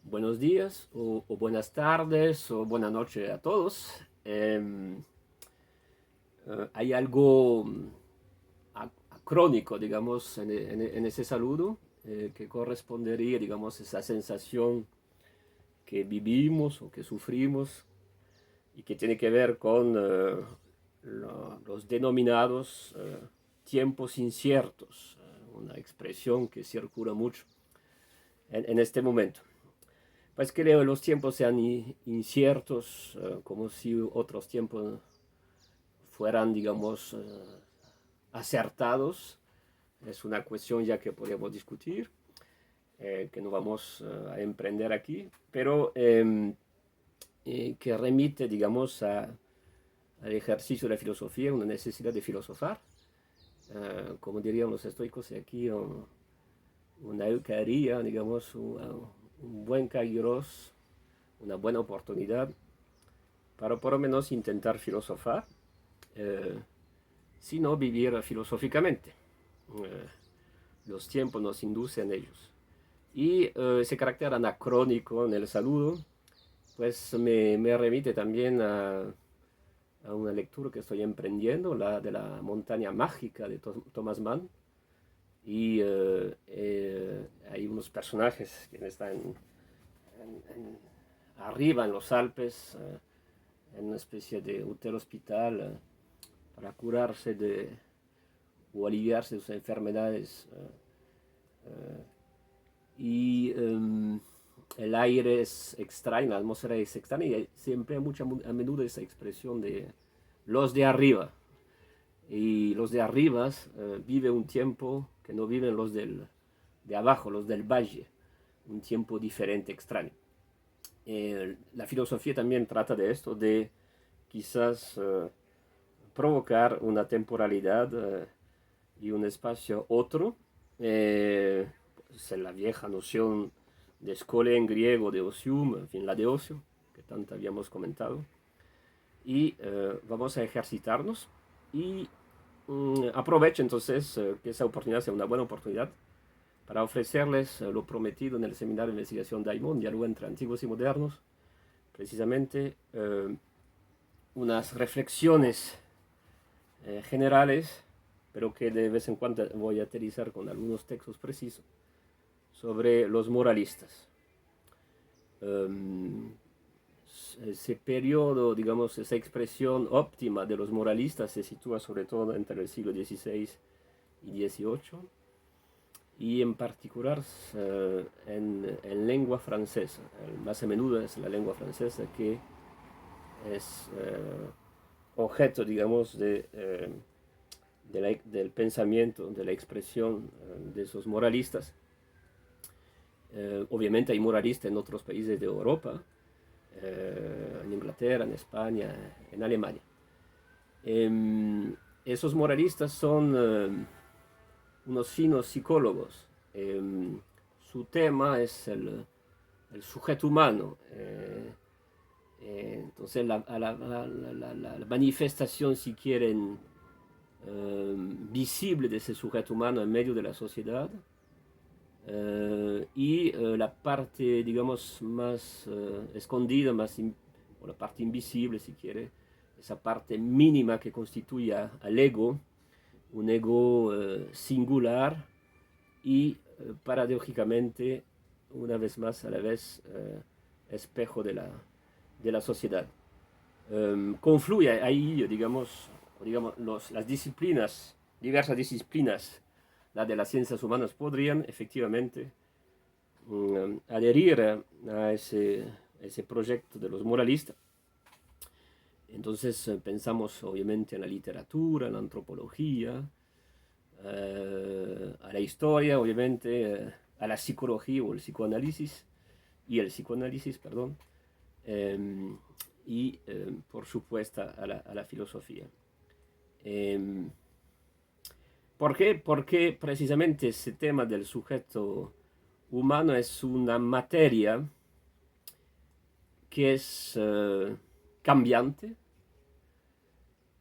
buenos días o buenas tardes o buenas noches a todos. Hay algo acrónico, digamos, en ese saludo que correspondería, digamos, a esa sensación que vivimos o que sufrimos y que tiene que ver con los denominados tiempos inciertos, una expresión que circula mucho en este momento. Pues que los tiempos sean inciertos, como si otros tiempos fueran, digamos, acertados. Es una cuestión ya que podemos discutir, que no vamos a emprender aquí, pero que remite, digamos, al ejercicio de la filosofía, una necesidad de filosofar. Como dirían los estoicos, aquí una eucaría, digamos, un buen kairos, una buena oportunidad para por lo menos intentar filosofar, eh, sino vivir filosóficamente. Eh, los tiempos nos inducen a ellos. Y ese carácter anacrónico en el saludo, pues me remite también a una lectura que estoy emprendiendo, la de la montaña mágica de Thomas Mann. Y hay unos personajes que están arriba en los Alpes, en una especie de hotel-hospital, para curarse o aliviarse de sus enfermedades. Y el aire es extraño, la atmósfera es extraña y siempre a menudo esa expresión de los de arriba. Y los de arriba viven un tiempo que no viven los de abajo, los del valle, un tiempo diferente, extraño. La filosofía también trata de esto, de quizás provocar una temporalidad y un espacio otro. Es la vieja noción de escole en griego, de osium, en fin, la de ocio, que tanto habíamos comentado. Y vamos a ejercitarnos y aprovecho entonces que esa oportunidad sea una buena oportunidad para ofrecerles lo prometido en el seminario de investigación Daimon, diálogo entre antiguos y modernos, precisamente unas reflexiones generales, pero que de vez en cuando voy a aterrizar con algunos textos precisos sobre los moralistas. Ese periodo, digamos, esa expresión óptima de los moralistas se sitúa sobre todo entre el siglo XVI y XVIII, y en particular en lengua francesa. Más a menudo es la lengua francesa que es objeto, digamos, del pensamiento, de la expresión de esos moralistas. Obviamente hay moralistas en otros países de Europa, en Inglaterra, en España, en Alemania. Esos moralistas son unos finos psicólogos. Su tema es el sujeto humano. Entonces la manifestación, si quieren, visible de ese sujeto humano en medio de la sociedad, y la parte, digamos, más escondida, o la parte invisible, si quiere, esa parte mínima que constituye al ego, un ego singular y paradójicamente, una vez más, a la vez, espejo de la sociedad. Confluye ahí, digamos las disciplinas, diversas disciplinas, la de las ciencias humanas, podrían efectivamente adherir a ese proyecto de los moralistas. Entonces pensamos obviamente en la literatura, en la antropología, a la historia, obviamente, a la psicología o el psicoanálisis, perdón, eh, y por supuesto a la filosofía. Eh, ¿Por qué? Porque precisamente ese tema del sujeto humano es una materia que es cambiante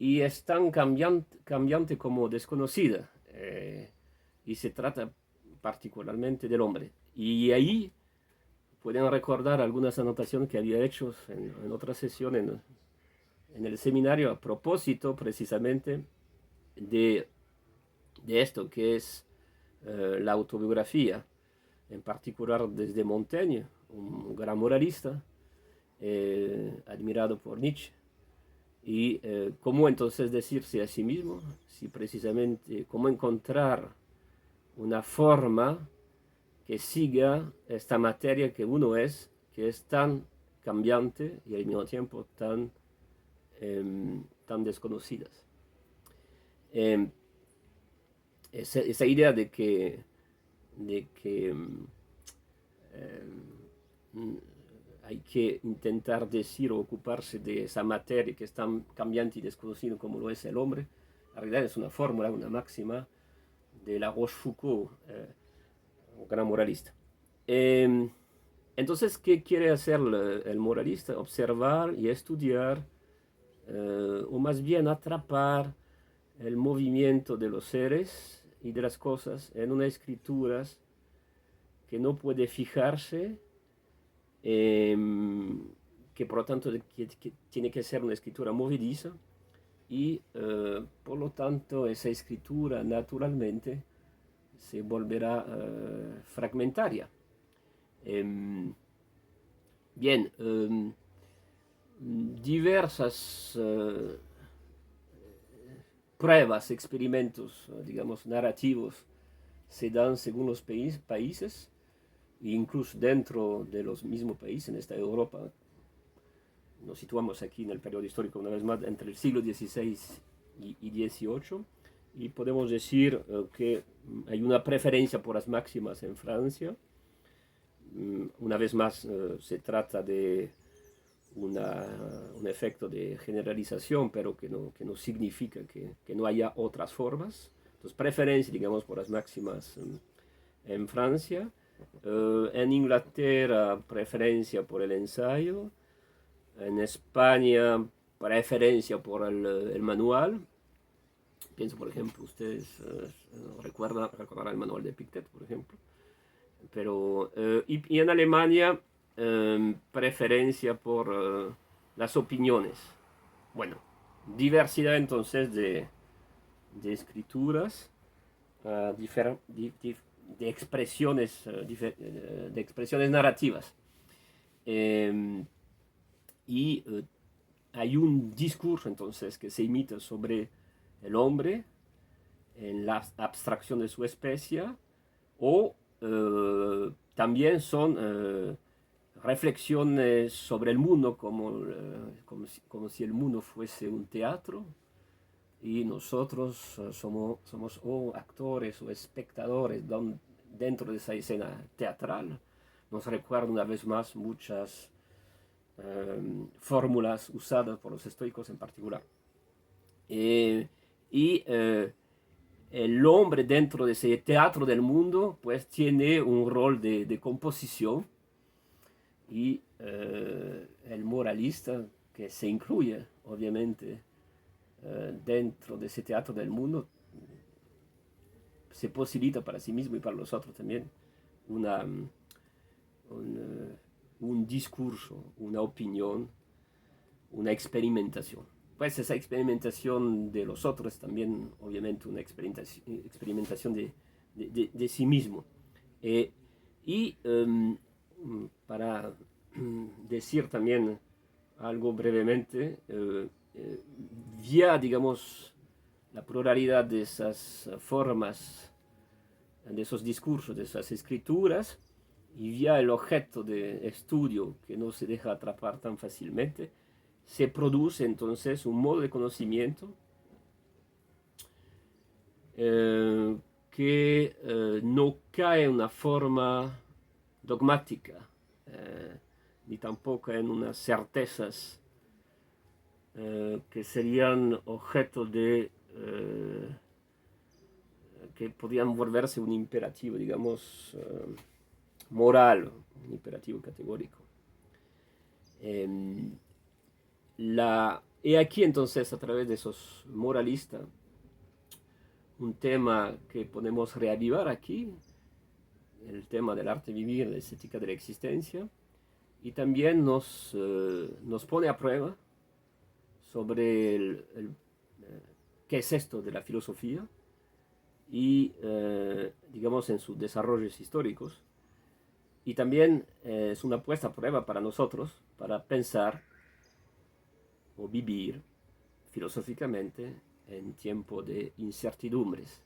y es tan cambiante como desconocida. Y se trata particularmente del hombre. Y ahí pueden recordar algunas anotaciones que había hecho en otra sesión en el seminario a propósito precisamente de, de esto que es la autobiografía, en particular desde Montaigne, un gran moralista, admirado por Nietzsche, y cómo entonces decirse a sí mismo, si precisamente cómo encontrar una forma que siga esta materia que uno es, que es tan cambiante y al mismo tiempo tan desconocidas. Esa idea de que hay que intentar decir o ocuparse de esa materia que es tan cambiante y desconocida como lo es el hombre, en realidad es una fórmula, una máxima de La Rochefoucauld, un gran moralista. Entonces, ¿qué quiere hacer el moralista? Observar y estudiar, o más bien atrapar el movimiento de los seres y de las cosas en unas escrituras que no puede fijarse, que por lo tanto que tiene que ser una escritura movediza y por lo tanto esa escritura naturalmente se volverá fragmentaria. Bien, diversas pruebas, experimentos, digamos, narrativos se dan según los países, e incluso dentro de los mismos países, en esta Europa. Nos situamos aquí en el periodo histórico, una vez más, entre el siglo XVI y XVIII, y podemos decir que hay una preferencia por las máximas en Francia. Una vez más, se trata de un efecto de generalización, pero que no significa que no haya otras formas. Entonces, preferencia, digamos, por las máximas en Francia. En Inglaterra, preferencia por el ensayo. En España, preferencia por el manual. Pienso, por ejemplo, ustedes recordarán el manual de Pictet, por ejemplo. Pero, y en Alemania, preferencia por las opiniones. Bueno, diversidad entonces de escrituras, de expresiones, de expresiones narrativas. Y hay un discurso entonces que se imita sobre el hombre en la abstracción de su especie, o también son reflexiones sobre el mundo como si el mundo fuese un teatro y nosotros somos o actores o espectadores dentro de esa escena teatral. Nos recuerda una vez más muchas fórmulas usadas por los estoicos en particular. El hombre dentro de ese teatro del mundo pues tiene un rol de composición, y el moralista, que se incluye obviamente dentro de ese teatro del mundo, se posibilita para sí mismo y para los otros también un discurso, una opinión, una experimentación. Pues esa experimentación de los otros también, obviamente, una experimentación de sí mismo. Para decir también algo brevemente, ya, digamos, la pluralidad de esas formas, de esos discursos, de esas escrituras, y ya el objeto de estudio que no se deja atrapar tan fácilmente, se produce entonces un modo de conocimiento que no cae en una forma dogmática, ni tampoco en unas certezas que serían objeto de que podrían volverse un imperativo, digamos, moral, un imperativo categórico. Y aquí entonces, a través de esos moralistas, un tema que podemos reavivar aquí, el tema del arte vivir, la estética de la existencia, y también nos pone a prueba sobre qué es esto de la filosofía y, digamos, en sus desarrollos históricos. Y también es una puesta a prueba para nosotros, para pensar o vivir filosóficamente en tiempo de incertidumbres.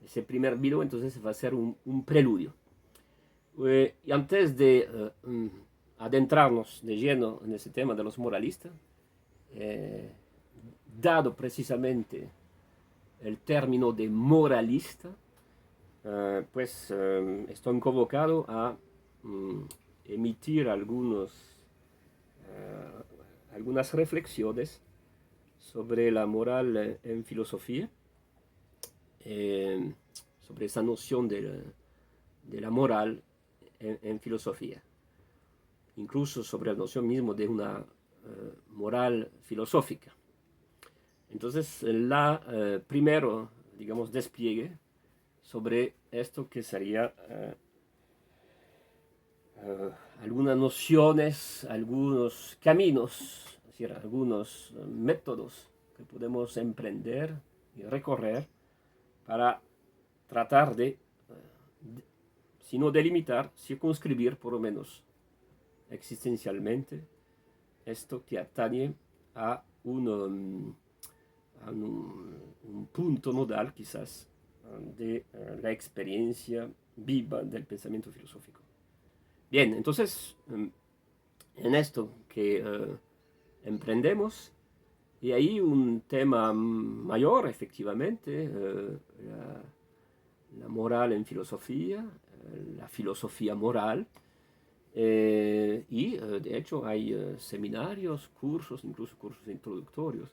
Ese primer video entonces va a ser un preludio. Y antes de adentrarnos de lleno en ese tema de los moralistas, dado precisamente el término de moralista, pues estoy convocado a emitir algunas reflexiones sobre la moral en filosofía, sobre esa noción de la moral en filosofía, incluso sobre la noción mismo de una moral filosófica. Entonces, primero, digamos, despliegue sobre esto que sería algunas nociones, algunos caminos, es decir, algunos métodos que podemos emprender y recorrer para tratar si no delimitar, circunscribir por lo menos existencialmente esto que atañe a un punto nodal quizás de la experiencia viva del pensamiento filosófico. Bien, entonces en esto que emprendemos, y ahí un tema mayor efectivamente, la moral en filosofía, la filosofía moral, y de hecho hay seminarios, cursos, incluso cursos introductorios,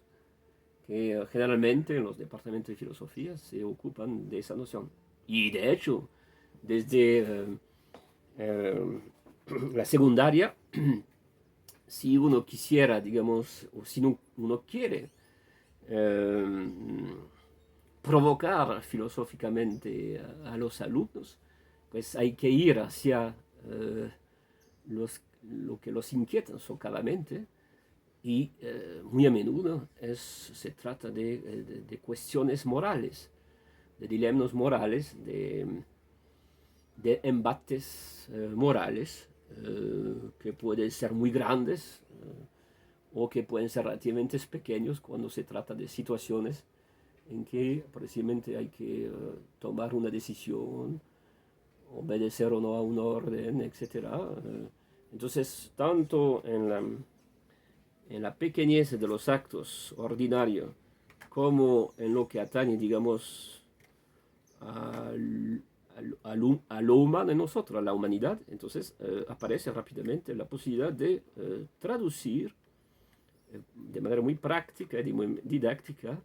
que generalmente en los departamentos de filosofía se ocupan de esa noción. Y de hecho, desde la secundaria, si uno quisiera, digamos, o si uno quiere provocar filosóficamente a los alumnos, pues hay que ir hacia lo que los inquieta socavamente, y muy a menudo se trata de cuestiones morales, de dilemas morales, de embates morales que pueden ser muy grandes o que pueden ser relativamente pequeños cuando se trata de situaciones en que precisamente hay que tomar una decisión, obedecer o no a un orden, etc. Entonces, tanto en la pequeñez de los actos ordinarios como en lo que atañe, digamos, a lo humano en nosotros, a la humanidad, entonces aparece rápidamente la posibilidad de traducir de manera muy práctica y muy didáctica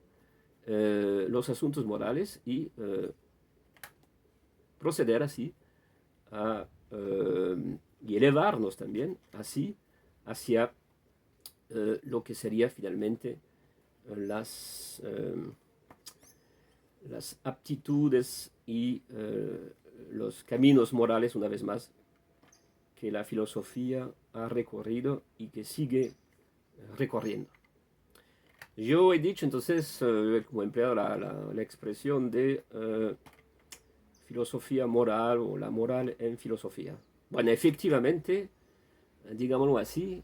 los asuntos morales y proceder así y elevarnos también así hacia lo que sería finalmente las aptitudes y los caminos morales, una vez más, que la filosofía ha recorrido y que sigue recorriendo. Yo he dicho entonces, como he empleado la expresión de filosofía moral o la moral en filosofía. Bueno, efectivamente, digámoslo así,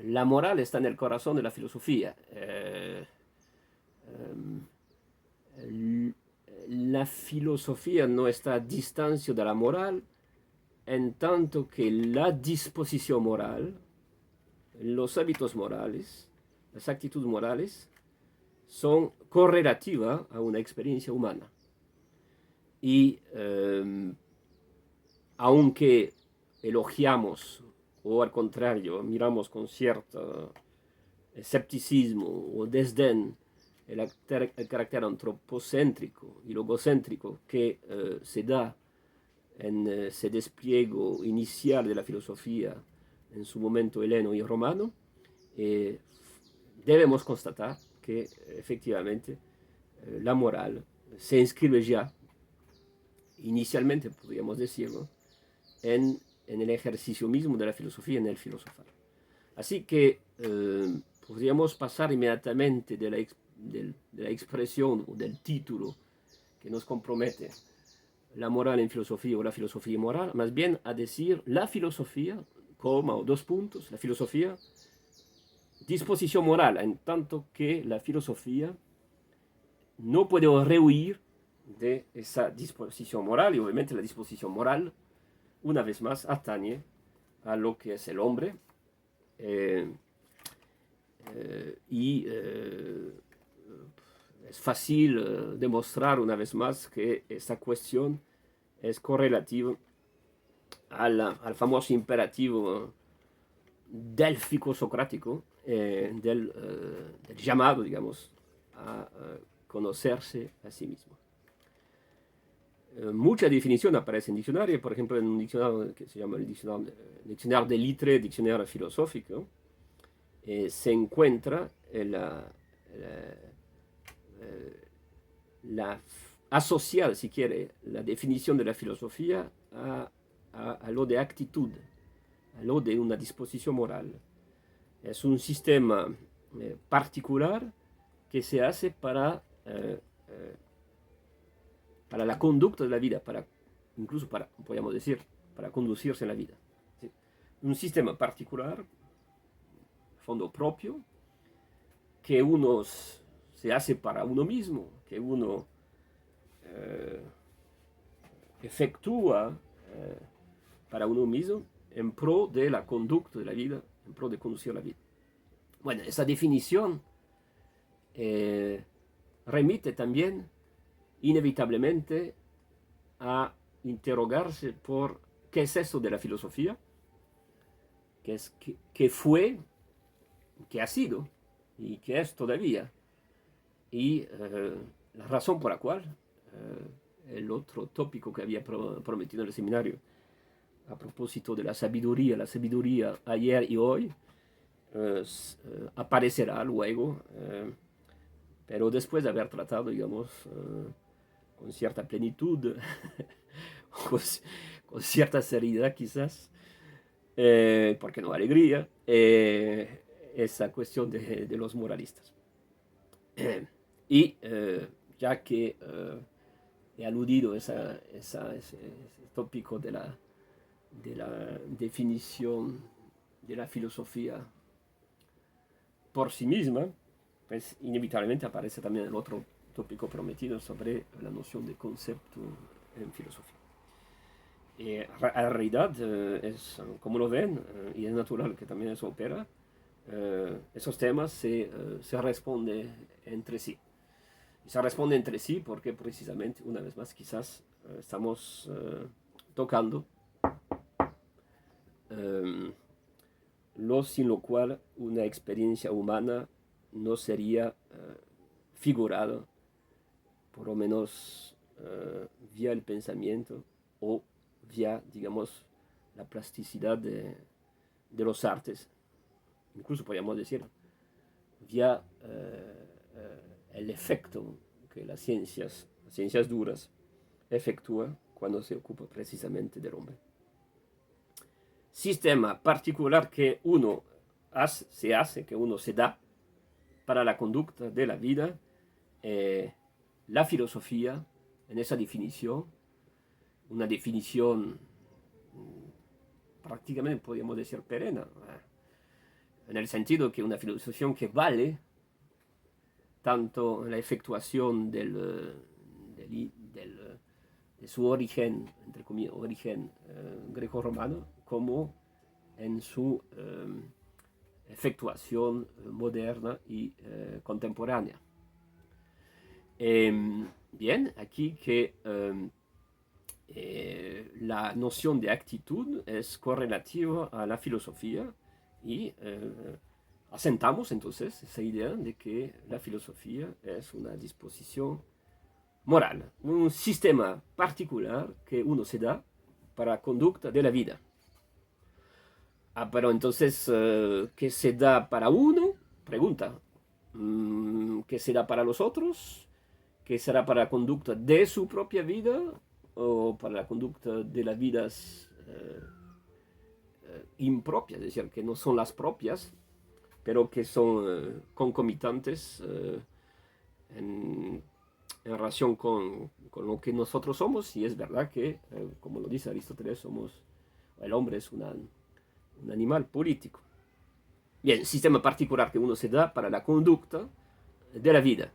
la moral está en el corazón de la filosofía. La filosofía no está a distancia de la moral, en tanto que la disposición moral, los hábitos morales, las actitudes morales, son correlativas a una experiencia humana. Y aunque elogiamos o al contrario miramos con cierto escepticismo o desdén el carácter antropocéntrico y logocéntrico que se da en ese despliegue inicial de la filosofía en su momento heleno y romano, debemos constatar que efectivamente la moral se inscribe ya inicialmente, podríamos decirlo, en el ejercicio mismo de la filosofía, en el filosofar. Así que podríamos pasar inmediatamente de la expresión o del título que nos compromete, la moral en filosofía o la filosofía moral, más bien a decir la filosofía, coma o dos puntos, la filosofía, disposición moral, en tanto que la filosofía no puede rehuir de esa disposición moral, y obviamente la disposición moral, una vez más, atañe a lo que es el hombre, y es fácil demostrar una vez más que esta cuestión es correlativa al famoso imperativo délfico-socrático, del llamado, digamos, a conocerse a sí mismo. Mucha definición aparece en diccionario, por ejemplo, en un diccionario que se llama el diccionario de Litre, diccionario filosófico, se encuentra la asociada, si quiere, la definición de la filosofía a lo de actitud, a lo de una disposición moral. Es un sistema particular que se hace para la conducta de la vida, incluso podríamos decir, para conducirse en la vida. ¿Sí? Un sistema particular, fondo propio, que uno se hace para uno mismo, que uno efectúa para uno mismo en pro de la conducta de la vida, en pro de conducir la vida. Bueno, esa definición remite también inevitablemente a interrogarse por qué es eso de la filosofía, qué fue, qué ha sido y qué es todavía, y la razón por la cual el otro tópico que había prometido en el seminario a propósito de la sabiduría ayer y hoy aparecerá luego, pero después de haber tratado, digamos, con cierta plenitud, con cierta seriedad quizás, porque no alegría, esa cuestión de los moralistas. Y ya que he aludido ese tópico de la definición de la filosofía por sí misma, pues inevitablemente aparece también el otro tópico prometido sobre la noción de concepto en filosofía. La realidad es, como lo ven, y es natural que también eso opera, esos temas se responden entre sí. Y se responden entre sí porque precisamente, una vez más, quizás estamos tocando lo sin lo cual una experiencia humana no sería figurada, por lo menos vía el pensamiento o vía, digamos, la plasticidad de los artes, incluso podríamos decir, vía el efecto que las ciencias duras efectúan cuando se ocupa precisamente del hombre. Sistema particular que uno que uno se da para la conducta de la vida, la filosofía, en esa definición, una definición prácticamente podríamos decir perenne, en el sentido que una filosofía que vale tanto la efectuación de su origen, entre comillas, origen greco-romano, como en su efectuación moderna y contemporánea. Bien, aquí que la noción de actitud es correlativa a la filosofía y asentamos entonces esa idea de que la filosofía es una disposición moral, un sistema particular que uno se da para la conducta de la vida. Pero entonces, ¿qué se da para uno? Pregunta. ¿Qué se da para los otros? ¿Qué será para la conducta de su propia vida? o para la conducta de las vidas impropias, es decir, que no son las propias, pero que son concomitantes en, en relación con lo que nosotros somos. Y es verdad que, como lo dice Aristóteles, el hombre es un animal político. Bien, sistema particular que uno se da para la conducta de la vida.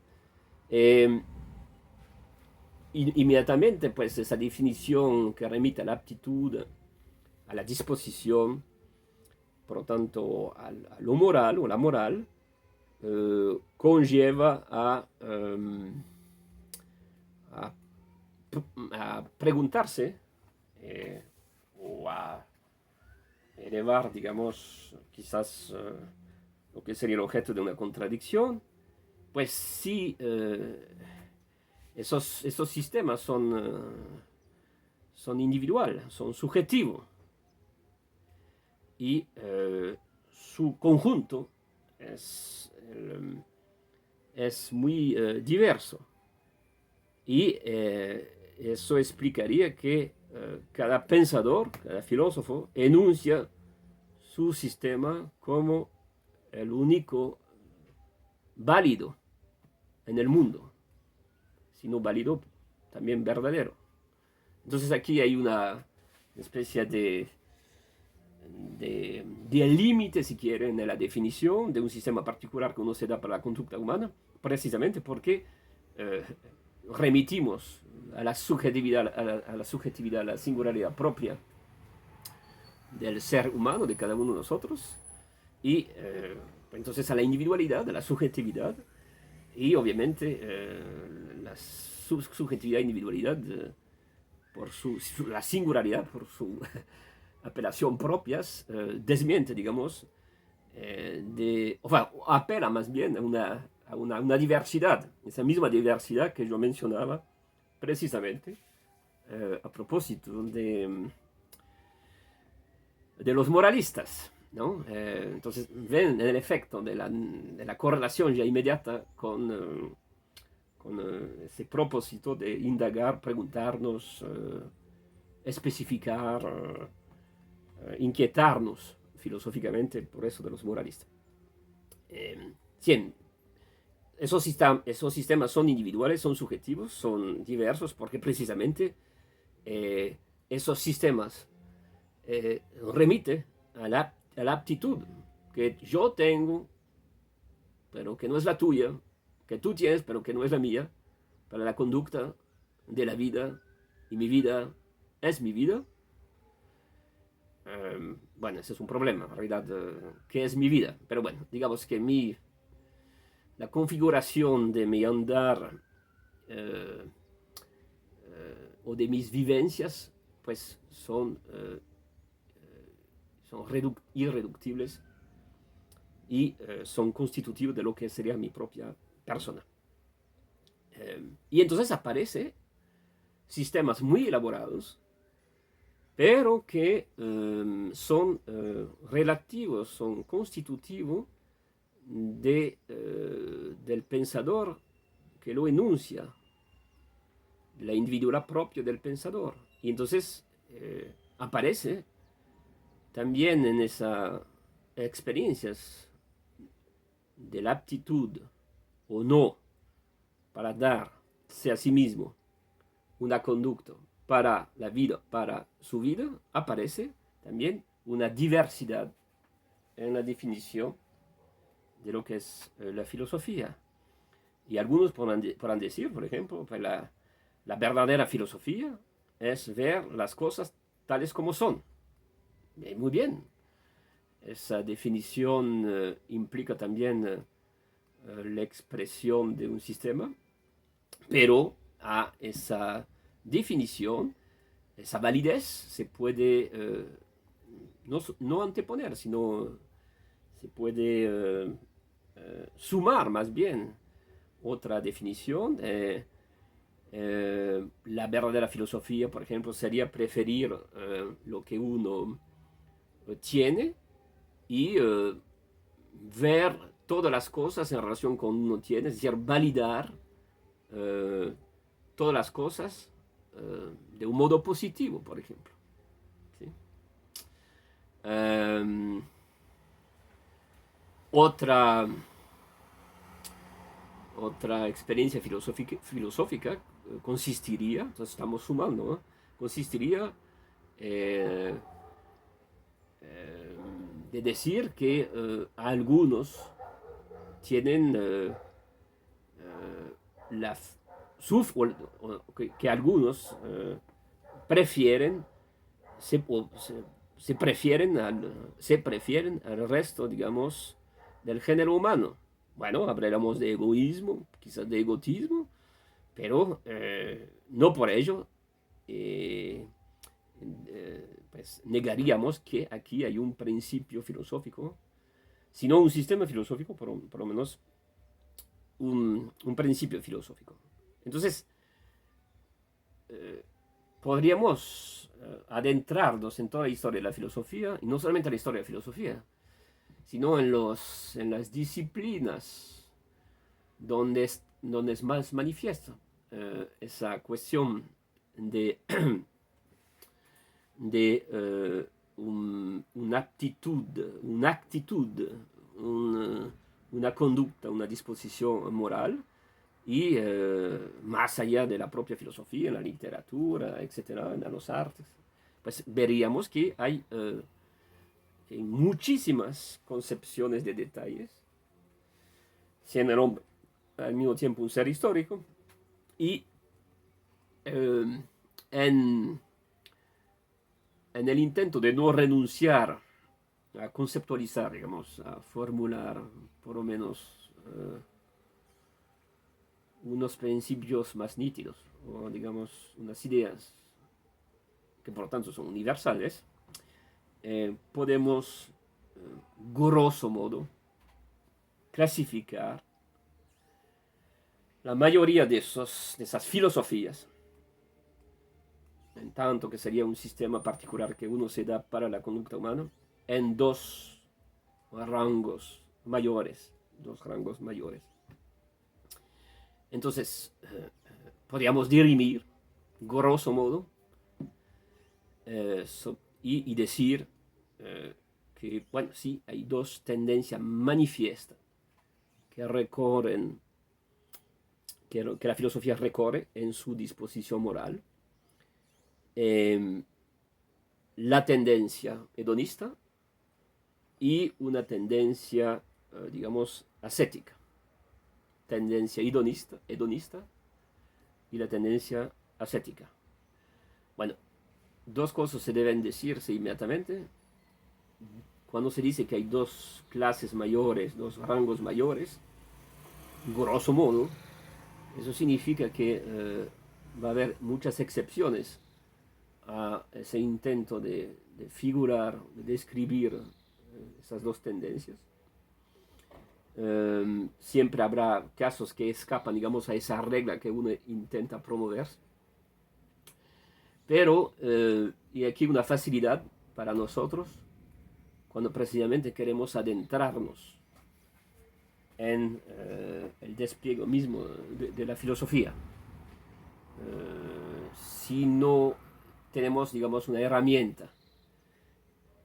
Inmediatamente, pues, esa definición que remite a la aptitud, a la disposición, por lo tanto, a lo moral o la moral, conlleva a preguntarse o a elevar, digamos, quizás lo que sería el objeto de una contradicción, pues sí, esos sistemas son individuales, son subjetivos, y su conjunto es muy diverso. Y eso explicaría que cada pensador, cada filósofo, enuncia su sistema como el único válido en el mundo, sino válido también verdadero. Entonces aquí hay una especie de límite, si quieren, en la definición de un sistema particular que uno se da para la conducta humana, precisamente porque remitimos a la subjetividad, a la singularidad propia del ser humano, de cada uno de nosotros, y entonces a la individualidad, a la subjetividad, y obviamente la subjetividad e individualidad, por la singularidad, por su apelación propias, desmiente, digamos, apela más bien a una diversidad, esa misma diversidad que yo mencionaba precisamente a propósito de los moralistas, ¿no? Entonces ven el efecto de la correlación ya inmediata con ese propósito de indagar, preguntarnos, especificar, inquietarnos filosóficamente por eso de los moralistas. Sí, esos sistemas son individuales, son subjetivos, son diversos, porque precisamente esos sistemas remiten a la aptitud que yo tengo, pero que no es la tuya, que tú tienes, pero que no es la mía, para la conducta de la vida, y mi vida es mi vida. Bueno, ese es un problema, en realidad, ¿qué es mi vida? Pero bueno, digamos que la configuración de mi andar o de mis vivencias, pues son irreductibles y son constitutivos de lo que sería mi propia persona. Y entonces aparecen sistemas muy elaborados, pero que son relativos, son constitutivos del pensador que lo enuncia, la individualidad propia del pensador. Y entonces aparece también en esas experiencias de la aptitud o no para darse a sí mismo una conducta para la vida, para su vida, aparece también una diversidad en la definición de lo que es la filosofía. Y algunos podrán decir, por ejemplo, que la verdadera filosofía es ver las cosas tales como son. Muy bien. Esa definición implica también la expresión de un sistema, pero a esa definición, esa validez se puede no anteponer, sino se puede sumar más bien otra definición. La verdadera filosofía, por ejemplo, sería preferir lo que uno tiene y ver todas las cosas en relación con uno tiene, es decir, validar todas las cosas de un modo positivo, por ejemplo. ¿Sí? Otra experiencia filosófica consistiría, entonces estamos sumando, ¿no? Consistiría de decir que algunos tienen la que algunos prefieren se prefieren al resto, digamos, del género humano. Bueno, hablaremos de egoísmo, quizás de egotismo, pero no por ello pues negaríamos que aquí hay un principio filosófico, sino un sistema filosófico, por lo menos un principio filosófico. Entonces, podríamos adentrarnos en toda la historia de la filosofía, y no solamente en la historia de la filosofía, sino en las disciplinas donde es más manifiesto esa cuestión de, de una actitud, una conducta, una disposición moral, y más allá de la propia filosofía, en la literatura, etcétera, en los artes, pues veríamos que hay muchísimas concepciones de detalles, siendo el hombre al mismo tiempo un ser histórico, y en el intento de no renunciar a conceptualizar, digamos, a formular por lo menos unos principios más nítidos, o digamos unas ideas que por lo tanto son universales, podemos, grosso modo, clasificar la mayoría de esas filosofías, en tanto que sería un sistema particular que uno se da para la conducta humana, en dos rangos mayores. Entonces, podríamos dirimir, grosso modo, y decir que, bueno, sí, hay dos tendencias manifiestas que recorren, que la filosofía recorre en su disposición moral. La tendencia hedonista y una tendencia, digamos, ascética. Tendencia hedonista y la tendencia ascética. Bueno, dos cosas se deben decirse inmediatamente. Cuando se dice que hay dos clases mayores, dos rangos mayores, grosso modo, eso significa que va a haber muchas excepciones a ese intento de figurar, de describir esas dos tendencias. Siempre habrá casos que escapan, digamos, a esa regla que uno intenta promover. Pero, y aquí una facilidad para nosotros, cuando precisamente queremos adentrarnos en el despliegue mismo de la filosofía. Si no tenemos, digamos, una herramienta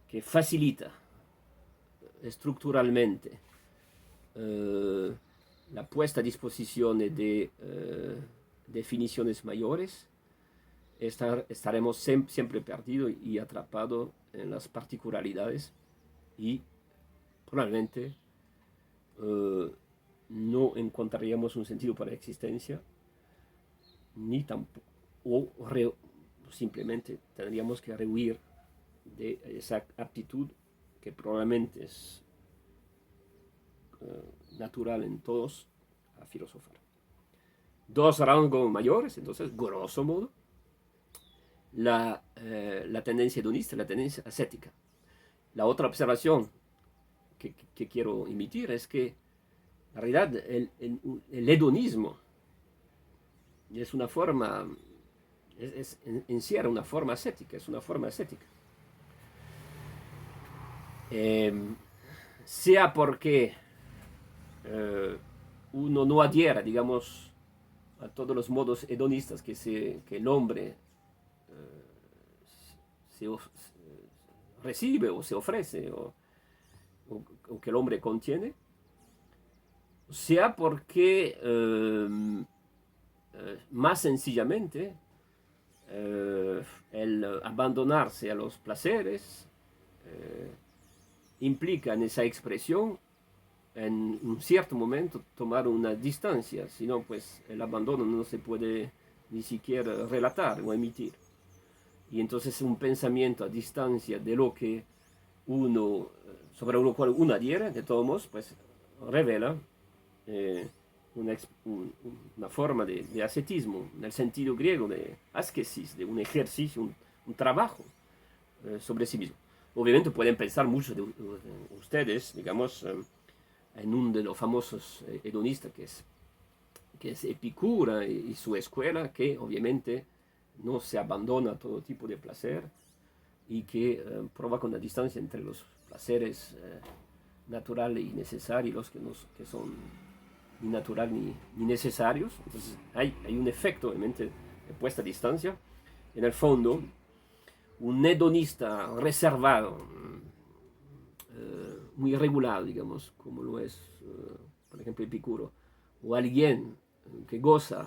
que facilita estructuralmente la puesta a disposición de definiciones mayores, estaremos siempre perdidos y atrapados en las particularidades, y probablemente no encontraríamos un sentido para la existencia, ni tampoco, o simplemente tendríamos que rehuir de esa aptitud que probablemente es natural en todos a filosofar. Dos rangos mayores, entonces, grosso modo, la tendencia hedonista, la tendencia ascética. La otra observación que quiero emitir es que, en realidad, el hedonismo es una forma, encierra una forma ascética, es una forma ascética. Sea porque uno no adhiera, digamos, a todos los modos hedonistas que el hombre recibe o se ofrece o que el hombre contiene, sea porque más sencillamente el abandonarse a los placeres implica en esa expresión en un cierto momento tomar una distancia, si no pues el abandono no se puede ni siquiera relatar o emitir. Y entonces un pensamiento a distancia de lo que uno, sobre lo cual uno adhiere, de todos modos, pues revela una forma de ascetismo, en el sentido griego de ascesis, de un ejercicio, un trabajo sobre sí mismo. Obviamente pueden pensar muchos de ustedes, digamos, en uno de los famosos hedonistas que es Epicura y su escuela, que obviamente no se abandona a todo tipo de placer y que provoca una distancia entre los placeres naturales y necesarios y los que son ni naturales ni necesarios. Entonces hay un efecto obviamente de puesta a distancia. En el fondo, un hedonista reservado, muy regulado, digamos, como lo es, por ejemplo, Epicuro, o alguien que goza